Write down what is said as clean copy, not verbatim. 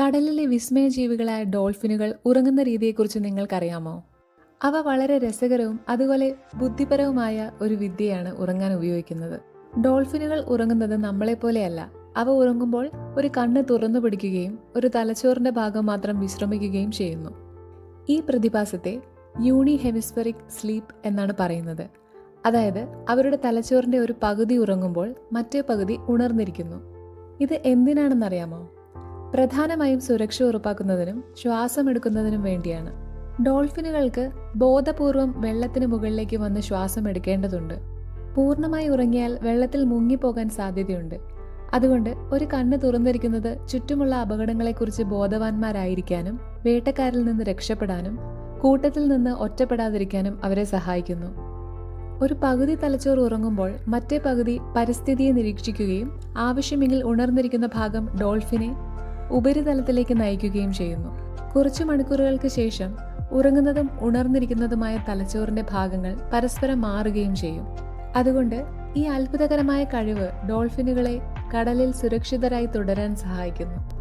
കടലിലെ വിസ്മയജീവികളായ ഡോൾഫിനുകൾ ഉറങ്ങുന്ന രീതിയെക്കുറിച്ച് നിങ്ങൾക്കറിയാമോ? അവ വളരെ രസകരവും അതുപോലെ ബുദ്ധിപരവുമായ ഒരു വിദ്യയാണ് ഉറങ്ങാൻ ഉപയോഗിക്കുന്നത്. ഡോൾഫിനുകൾ ഉറങ്ങുന്നത് നമ്മളെപ്പോലെയല്ല. അവ ഉറങ്ങുമ്പോൾ ഒരു കണ്ണ് തുറന്നു പിടിക്കുകയും ഒരു തലച്ചോറിന്റെ ഭാഗം മാത്രം വിശ്രമിക്കുകയും ചെയ്യുന്നു. ഈ പ്രതിഭാസത്തെ യൂണി ഹെമിസ്ഫെറിക് സ്ലീപ്പ് എന്നാണ് പറയുന്നത്. അതായത് അവരുടെ തലച്ചോറിന്റെ ഒരു പകുതി ഉറങ്ങുമ്പോൾ മറ്റേ പകുതി ഉണർന്നിരിക്കുന്നു. ഇത് എന്തിനാണെന്നറിയാമോ? പ്രധാനമായും സുരക്ഷ ഉറപ്പാക്കുന്നതിനും ശ്വാസമെടുക്കുന്നതിനും വേണ്ടിയാണ്. ഡോൾഫിനുകൾക്ക് ബോധപൂർവം വെള്ളത്തിന് മുകളിലേക്ക് വന്ന് ശ്വാസം എടുക്കേണ്ടതുണ്ട്. പൂർണ്ണമായി ഉറങ്ങിയാൽ വെള്ളത്തിൽ മുങ്ങിപ്പോകാൻ സാധ്യതയുണ്ട്. അതുകൊണ്ട് ഒരു കണ്ണ് തുറന്നിരിക്കുന്നത് ചുറ്റുമുള്ള അപകടങ്ങളെക്കുറിച്ച് ബോധവാന്മാരായിരിക്കാനും വേട്ടക്കാരിൽ നിന്ന് രക്ഷപ്പെടാനും കൂട്ടത്തിൽ നിന്ന് ഒറ്റപ്പെടാതിരിക്കാനും അവരെ സഹായിക്കുന്നു. ഒരു പകുതി തലച്ചോറ് ഉറങ്ങുമ്പോൾ മറ്റേ പകുതി പരിസ്ഥിതിയെ നിരീക്ഷിക്കുകയും ആവശ്യമെങ്കിൽ ഉണർന്നിരിക്കുന്ന ഭാഗം ഡോൾഫിനെ ഉപരിതലത്തിലേക്ക് നയിക്കുകയും ചെയ്യുന്നു. കുറച്ചു മണിക്കൂറുകൾക്ക് ശേഷം ഉറങ്ങുന്നതും ഉണർന്നിരിക്കുന്നതുമായ തലച്ചോറിന്റെ ഭാഗങ്ങൾ പരസ്പരം മാറുകയും ചെയ്യും. അതുകൊണ്ട് ഈ അത്ഭുതകരമായ കഴിവ് ഡോൾഫിനുകളെ കടലിൽ സുരക്ഷിതരായി തുടരാൻ സഹായിക്കുന്നു.